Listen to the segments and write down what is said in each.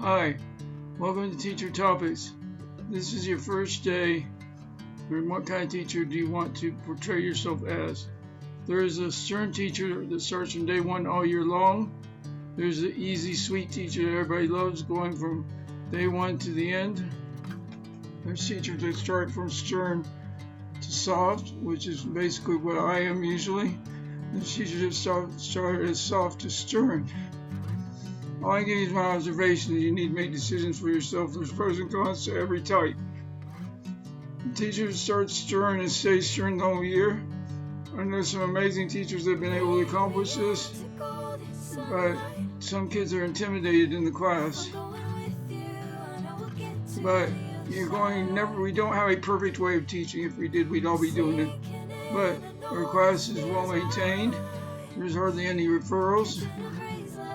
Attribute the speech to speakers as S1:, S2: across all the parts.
S1: Hi, welcome to Teacher Topics. This is your first day, and what kind of teacher do you want to portray yourself as? There is a stern teacher that starts from day one all year long. There's an easy, sweet teacher that everybody loves going from day one to the end. There's teachers that start from stern to soft, which is basically what I am usually. There's teachers that start as soft to stern. All I give you is my observation that you need to make decisions for yourself. There's pros and cons to every type. Teachers start stern and stay stern the whole year. I know some amazing teachers that have been able to accomplish this, but some kids are intimidated in the class. But we don't have a perfect way of teaching. If we did, we'd all be doing it. But our class is well maintained. There's hardly any referrals.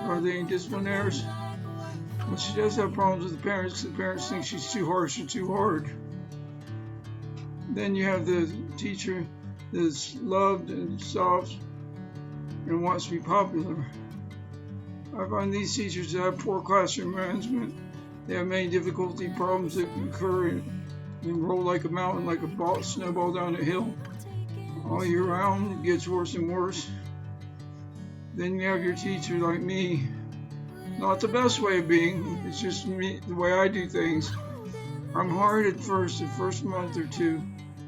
S1: Are there any disciplinaries? But she does have problems with the parents. The parents think she's too harsh or too hard. Then you have the teacher that's loved and soft and wants to be popular. I find these teachers that have poor classroom management. They have many difficulty problems that occur and roll like a mountain, like a snowball down a hill. All year round, it gets worse and worse. Then you have your teacher like me. Not the best way of being, it's just me, the way I do things. I'm hard at first, the first month or two.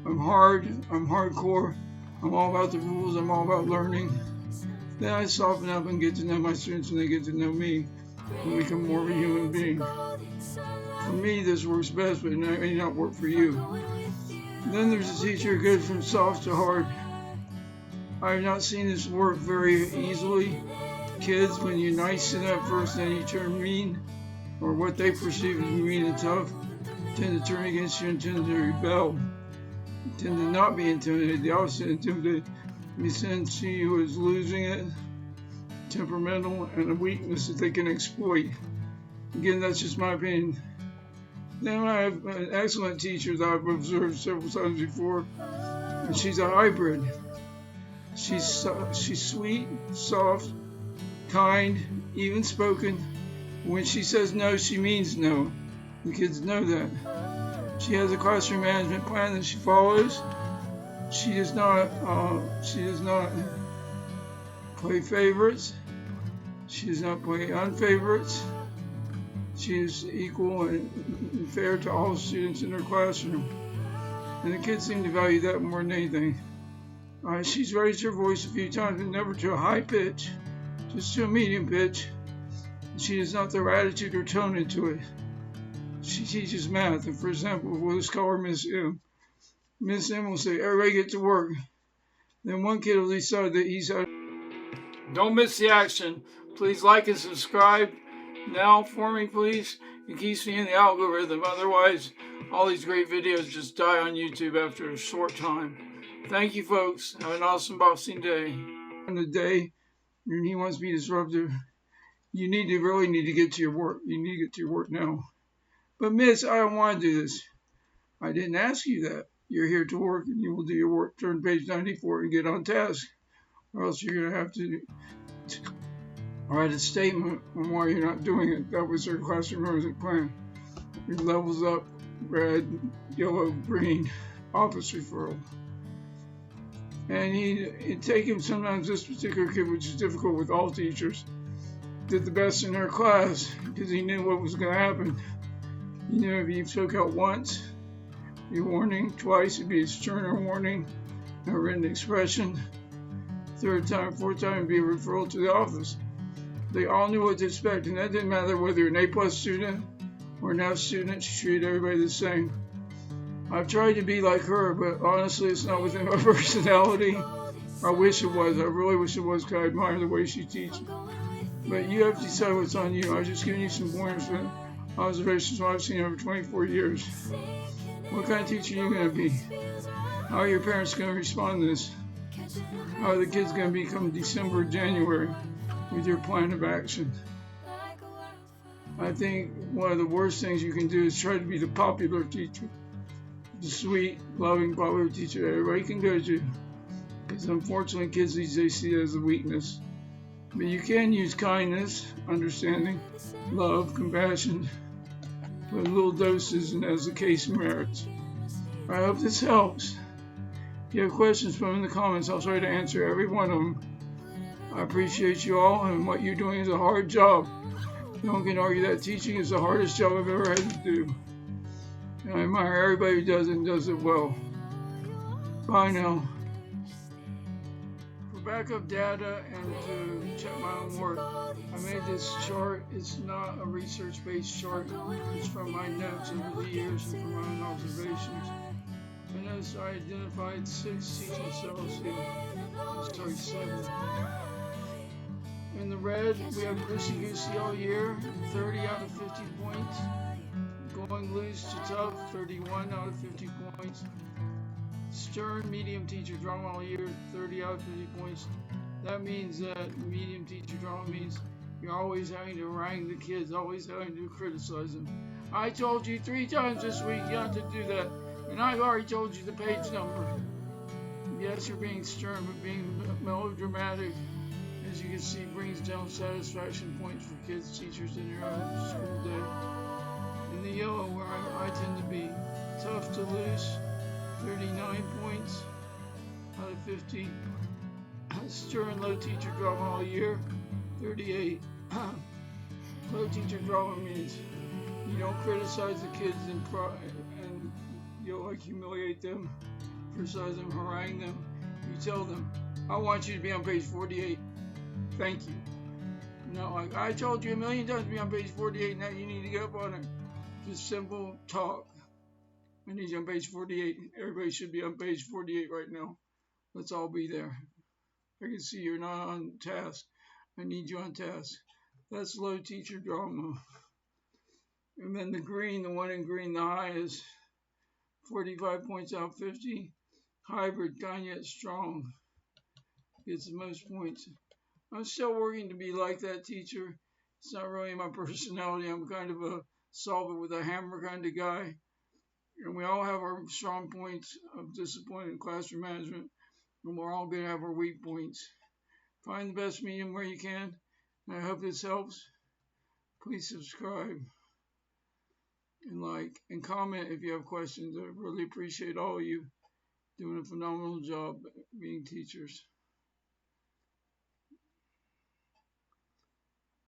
S1: I'm hardcore, I'm all about the rules, I'm all about learning. Then I soften up and get to know my students and they get to know me and become more of a human being. For me, this works best, but it may not work for you. Then there's a teacher who goes from soft to hard. I have not seen this work very easily. Kids, when you're nice to them first, then you turn mean, or what they perceive as mean and tough, tend to turn against you and tend to rebel. Tend to not be intimidated, the opposite, intimidated. We tend to see you as losing it, temperamental, and a weakness that they can exploit. Again, that's just my opinion. Then I have an excellent teacher that I've observed several times before, and she's a hybrid. She's sweet, soft, kind, even spoken. When she says no, she means no. The kids know that. She has a classroom management plan that she follows. She does not play favorites. She does not play unfavorites. She is equal and fair to all students in her classroom. And the kids seem to value that more than anything. She's raised her voice a few times, but never to a high pitch, just to a medium pitch. She does not throw attitude or tone into it. She teaches math, and for example, we'll just call her Miss M. Miss M will say, "Everybody get to work." Then one kid will decide that he's out. Don't miss the action. Please like and subscribe now for me, please. It keeps me in the algorithm. Otherwise, all these great videos just die on YouTube after a short time. Thank you, folks. Have an awesome boxing day. On the day, and he wants to be disruptive, you really need to get to your work. You need to get to your work now. But Miss, I don't want to do this. I didn't ask you that. You're here to work, and you will do your work. Turn page 94 and get on task. Or else you're going to have to write a statement on why you're not doing it. That was her classroom management plan. It levels up, red, yellow, green, office referral. And he'd take him sometimes, this particular kid, which is difficult with all teachers, did the best in her class because he knew what was going to happen. He knew if he spoke out once, be a warning, twice, it'd be a sterner warning, a written expression, third time, fourth time, it'd be a referral to the office. They all knew what to expect, and that didn't matter whether you're an A+ student or an F student, she treated everybody the same. I've tried to be like her, but honestly, it's not within my personality. I wish it was. I really wish it was, because I admire the way she teaches. But you have to decide what's on you. I've just given you some pointers and observations I've seen over 24 years. What kind of teacher are you going to be? How are your parents going to respond to this? How are the kids going to be come December, January with your plan of action? I think one of the worst things you can do is try to be the popular teacher. The sweet, loving, popular teacher that everybody can go to. Because unfortunately, kids these days see it as a weakness. But you can use kindness, understanding, love, compassion, with little doses and as the case merits. I hope this helps. If you have questions, put them in the comments. I'll try to answer every one of them. I appreciate you all, and what you're doing is a hard job. No one can argue that teaching is the hardest job I've ever had to do. And I admire everybody who does it and does it well. Bye now. For backup data and to check my own work, I made this chart. It's not a research-based chart. It's from my notes over the years and from my own observations. I noticed I identified 6 teaching styles here. 7. In the red, we have loosey-goosey all year, 30 out of 50 points. Going loose to tough, 31 out of 50 points. Stern, medium teacher drama all year, 30 out of 50 points. That means that medium teacher drama means you're always having to harangue the kids, always having to criticize them. I told you 3 times this week not to do that, and I've already told you the page number. Yes, you're being stern, but being melodramatic, as you can see, brings down satisfaction points for kids, teachers in your own school day. In the yellow, where I tend to be, tough to loose, 39 points out of 50. Stern, low teacher drama all year, 38. Low teacher drama means you don't criticize the kids and you'll like humiliate them, criticize them, harangue them. You tell them, I want you to be on page 48. Thank you. Not like, I told you a million times to be on page 48, now you need to get up on it. Just simple talk. I need you on page 48. Everybody should be on page 48 right now. Let's all be there. I can see you're not on task. I need you on task. That's low teacher drama. And then the green, the one in green, the high is 45 points out of 50. Hybrid, kind yet strong. Gets the most points. I'm still working to be like that teacher. It's not really my personality. I'm kind of a solve it with a hammer kind of guy. And we all have our strong points of discipline and classroom management. And we're all going to have our weak points. Find the best medium where you can. And I hope this helps. Please subscribe and like and comment if you have questions. I really appreciate all of you doing a phenomenal job being teachers.